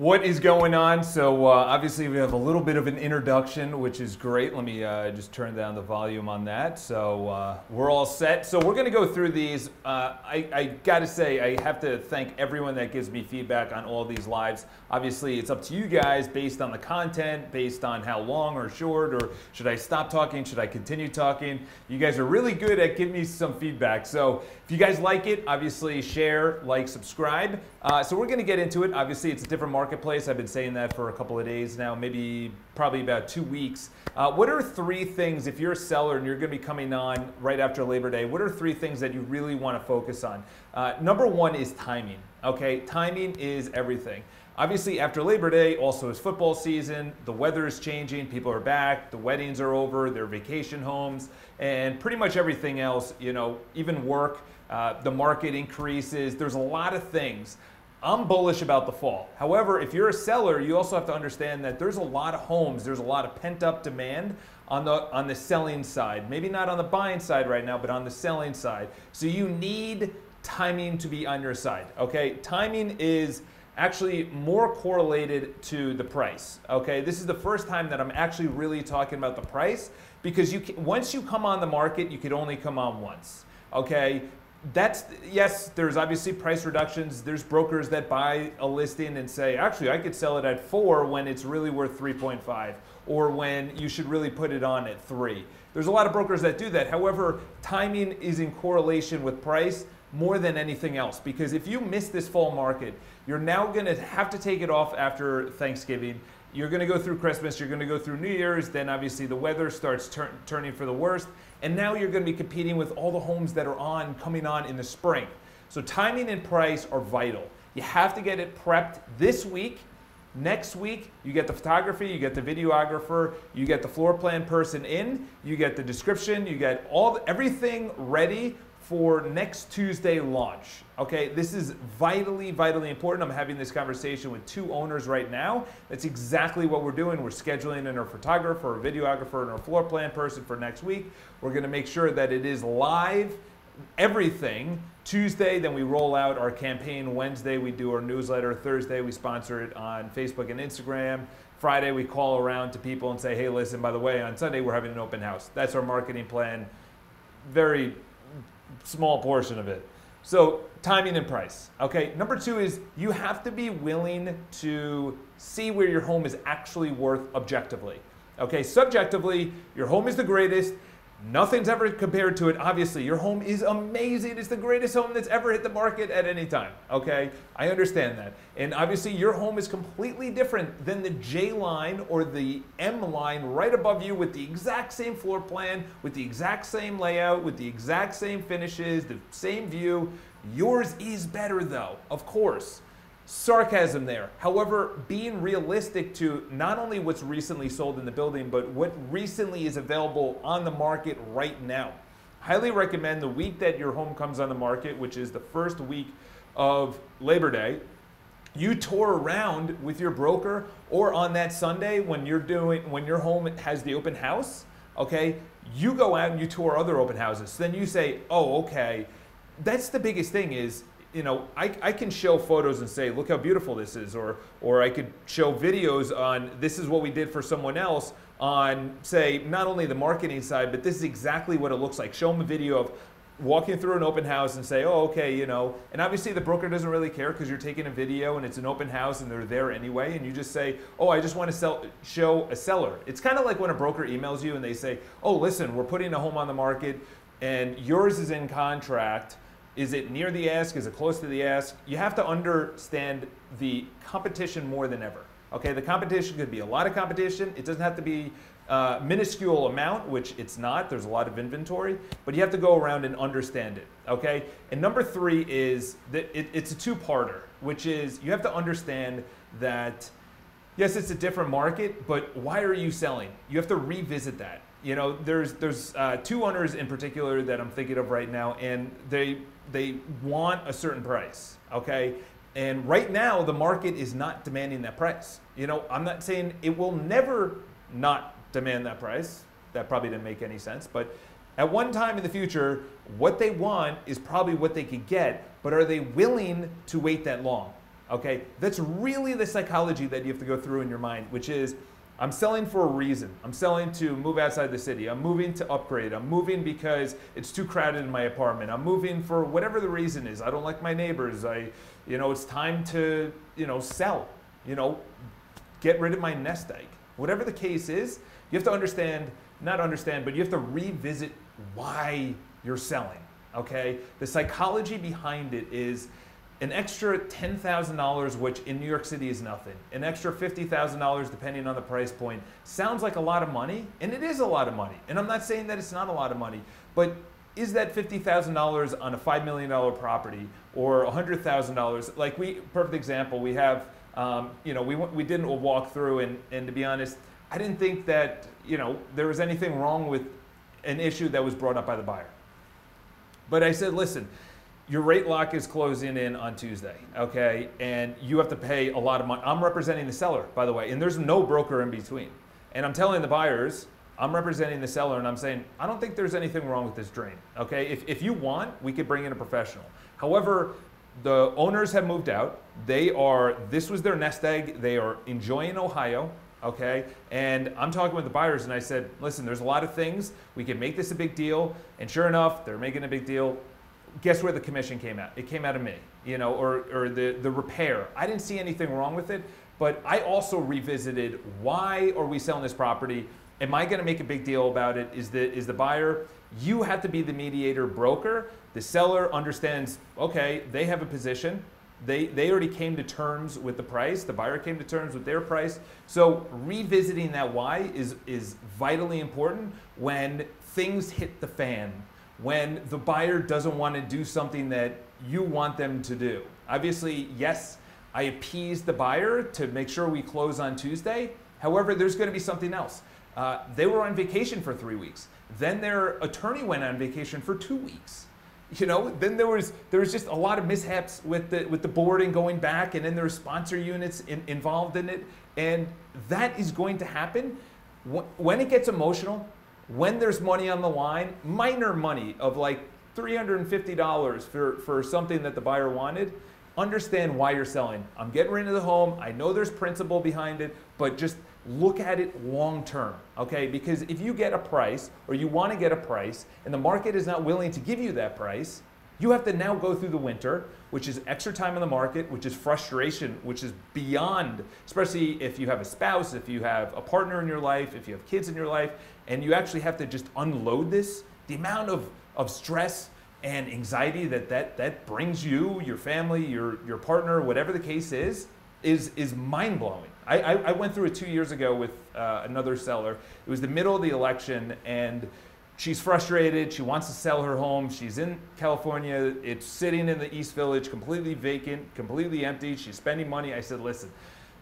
What is going on? So obviously we have a little bit of an introduction, which is great. Let me just turn down the volume on that. So we're all set. So we're going to go through these. I got to say, I have to thank everyone that gives me feedback on all these lives. Obviously, it's up to you guys based on the content, based on how long or short, or should I stop talking? Should I continue talking? You guys are really good at giving me some feedback. So if you guys like it, obviously share, like, subscribe. So we're going to get into it. Obviously, it's a different marketplace. I've been saying that for a couple of days now, probably about 2 weeks. What are 3 things, if you're a seller and you're going to be coming on right after Labor Day, what are 3 things that you really want to focus on? Number 1 is timing. Okay, timing is everything. Obviously, after Labor Day, also is football season. The weather is changing. People are back. The weddings are over. Their vacation homes, and pretty much everything else. You know, even work. The market increases. There's a lot of things. I'm bullish about the fall. However, if you're a seller, you also have to understand that there's a lot of homes. There's a lot of pent-up demand on the selling side. Maybe not on the buying side right now, but on the selling side. So you need timing to be on your side. Okay, timing is actually more correlated to the price. Okay, this is the first time that I'm actually really talking about the price, because once you come on the market, you could only come on once. Okay, yes, there's obviously price reductions. There's brokers that buy a listing and say, actually, I could sell it at 4 when it's really worth 3.5, or when you should really put it on at 3. There's a lot of brokers that do that. However, timing is in correlation with price more than anything else, because if you miss this fall market, you're now going to have to take it off after Thanksgiving. You're going to go through Christmas, you're going to go through New Year's, then obviously the weather starts turning for the worst, and now you're going to be competing with all the homes that are coming on in the spring. So timing and price are vital. You have to get it prepped this week. Next week, you get the photography, you get the videographer, you get the floor plan person in, you get the description, you get everything ready for next Tuesday launch. Okay, this is vitally, vitally important. I'm having this conversation with 2 owners right now. That's exactly what we're doing. We're scheduling in our photographer, our videographer, and our floor plan person for next week. We're gonna make sure that it is live, everything, Tuesday, then we roll out our campaign. Wednesday, we do our newsletter. Thursday, we sponsor it on Facebook and Instagram. Friday, we call around to people and say, hey, listen, by the way, on Sunday, we're having an open house. That's our marketing plan. Very small portion of it. So timing and price. Okay, number 2 is you have to be willing to see where your home is actually worth objectively. Okay, subjectively, your home is the greatest. Nothing's ever compared to it. Obviously, your home is amazing. It's the greatest home that's ever hit the market at any time. Okay, I understand that. And obviously, your home is completely different than the J line or the M line right above you, with the exact same floor plan, with the exact same layout, with the exact same finishes, the same view. Yours is better though, of course. Sarcasm there. However, being realistic to not only what's recently sold in the building, but what recently is available on the market right now. Highly recommend the week that your home comes on the market, which is the first week of Labor Day, you tour around with your broker, or on that Sunday when your home has the open house, okay, you go out and you tour other open houses. So then you say, oh, okay, that's the biggest thing is, you know, I can show photos and say, look how beautiful this is, or I could show videos on this is what we did for someone else on, say, not only the marketing side, but this is exactly what it looks like. Show them a video of walking through an open house and say, oh, okay, you know, and obviously the broker doesn't really care because you're taking a video and it's an open house and they're there anyway, and you just say, oh, I just want to show a seller. It's kind of like when a broker emails you and they say, oh, listen, we're putting a home on the market and yours is in contract. Is it near the ask? Is it close to the ask? You have to understand the competition more than ever. Okay, the competition could be a lot of competition. It doesn't have to be a minuscule amount, which it's not. There's a lot of inventory, but you have to go around and understand it. Okay, and number 3 is that it's a 2-parter, which is you have to understand that yes, it's a different market, but why are you selling? You have to revisit that. You know, there's 2 owners in particular that I'm thinking of right now, and they want a certain price, okay? And right now, the market is not demanding that price. You know, I'm not saying it will never not demand that price. That probably didn't make any sense, but at one time in the future, what they want is probably what they could get, but are they willing to wait that long? Okay, that's really the psychology that you have to go through in your mind, which is, I'm selling for a reason. I'm selling to move outside the city. I'm moving to upgrade. I'm moving because it's too crowded in my apartment. I'm moving for whatever the reason is. I don't like my neighbors. It's time to, sell. Get rid of my nest egg. Whatever the case is, you have to understand, not understand, but you have to revisit why you're selling. Okay, the psychology behind it is an extra $10,000, which in New York City is nothing. An extra $50,000, depending on the price point, sounds like a lot of money, and it is a lot of money. And I'm not saying that it's not a lot of money, but is that $50,000 on a $5 million property or $100,000? Like perfect example, we have, we did a walk through, and to be honest, I didn't think that, there was anything wrong with an issue that was brought up by the buyer. But I said, listen, your rate lock is closing in on Tuesday, okay? And you have to pay a lot of money. I'm representing the seller, by the way, and there's no broker in between. And I'm telling the buyers, I'm representing the seller, and I'm saying, I don't think there's anything wrong with this drain, okay? If you want, we could bring in a professional. However, the owners have moved out. This was their nest egg. They are enjoying Ohio, okay? And I'm talking with the buyers, and I said, listen, there's a lot of things. We can make this a big deal. And sure enough, they're making a big deal. Guess where the commission came out? It came out of me, or the repair. I didn't see anything wrong with it, but I also revisited, why are we selling this property? Am I going to make a big deal about it? Is the buyer? You have to be the mediator broker. The seller understands, okay, they have a position. They already came to terms with the price. The buyer came to terms with their price. So revisiting that why is vitally important when things hit the fan. When the buyer doesn't want to do something that you want them to do. Obviously, yes, I appeased the buyer to make sure we close on Tuesday. However, there's going to be something else. They were on vacation for 3 weeks. Then their attorney went on vacation for 2 weeks. Then there was just a lot of mishaps with the board and going back, and then there were sponsor units involved in it. And that is going to happen when it gets emotional. When there's money on the line, minor money of like $350 for something that the buyer wanted, understand why you're selling. I'm getting rid of the home. I know there's principle behind it, but just look at it long term, okay? Because if you get a price, or you want to get a price, and the market is not willing to give you that price, you have to now go through the winter, which is extra time in the market, which is frustration, which is beyond, especially if you have a spouse, if you have a partner in your life, if you have kids in your life, and you actually have to just unload this. The amount of stress and anxiety that brings you, your family, your partner, whatever the case is mind-blowing. I went through it 2 years ago with another seller. It was the middle of the election, and she's frustrated. She wants to sell her home. She's in California. It's sitting in the East Village, completely vacant, completely empty. She's spending money. I said, listen,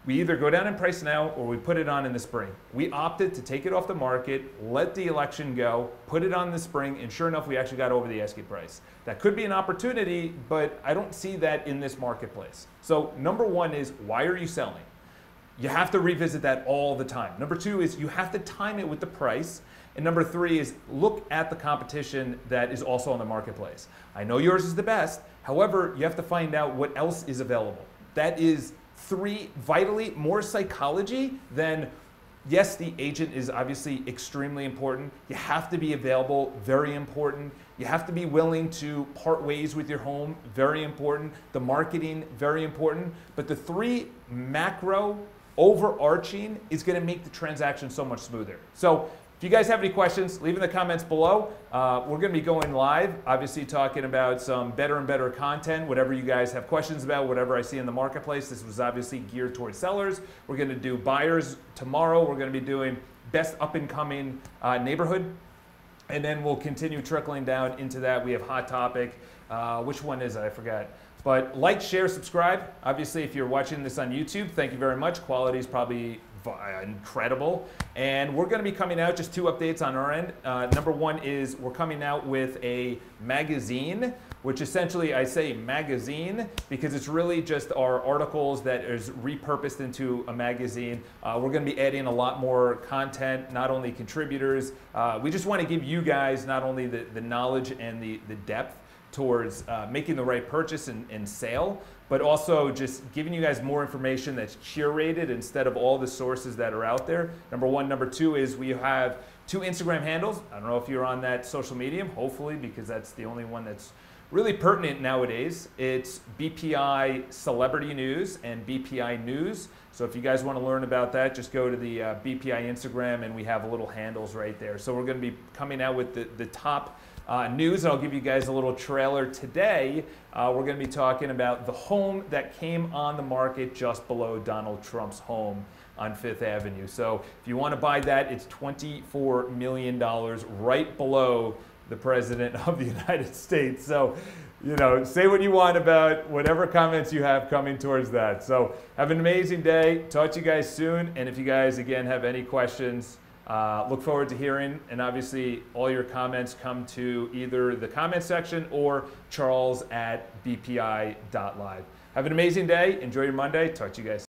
we either go down in price now or we put it on in the spring. We opted to take it off the market, let the election go, put it on in the spring, and sure enough, we actually got over the asking price. That could be an opportunity, but I don't see that in this marketplace. So number one is, why are you selling? You have to revisit that all the time. Number two is, you have to time it with the price. And number three is, look at the competition that is also on the marketplace. I know yours is the best. However, you have to find out what else is available. That is vitally more psychology than, yes, the agent is obviously extremely important. You have to be available, very important. You have to be willing to part ways with your home, very important. The marketing, very important. But the three macro overarching is going to make the transaction so much smoother. So if you guys have any questions, leave in the comments below. We're going to be going live, obviously talking about some better and better content, whatever you guys have questions about, whatever I see in the marketplace. This was obviously geared towards sellers. We're going to do buyers tomorrow. We're going to be doing best up-and-coming neighborhood. And then we'll continue trickling down into that. We have hot topic. Which one is it? I forgot. But like, share, subscribe. Obviously, if you're watching this on YouTube, thank you very much. Quality is probably incredible. And we're going to be coming out, just 2 updates on our end. Number one is we're coming out with a magazine, which essentially, I say magazine because it's really just our articles that is repurposed into a magazine. We're going to be adding a lot more content, not only contributors. We just want to give you guys not only the knowledge and the depth towards making the right purchase and sale, but also just giving you guys more information that's curated instead of all the sources that are out there. Number one. Number two is we have 2 Instagram handles. I don't know if you're on that social medium, hopefully, because that's the only one that's really pertinent nowadays. It's BPI Celebrity News and BPI News. So if you guys want to learn about that, just go to the BPI Instagram, and we have little handles right there. So we're going to be coming out with the top news. I'll give you guys a little trailer today. We're going to be talking about the home that came on the market just below Donald Trump's home on 5th Avenue. So if you want to buy that, it's $24 million, right below the President of the United States. So, you know, say what you want about whatever comments you have coming towards that. So have an amazing day. Talk to you guys soon. And if you guys, again, have any questions, look forward to hearing. And obviously, all your comments come to either the comment section or charles@bpi.live. Have an amazing day. Enjoy your Monday. Talk to you guys.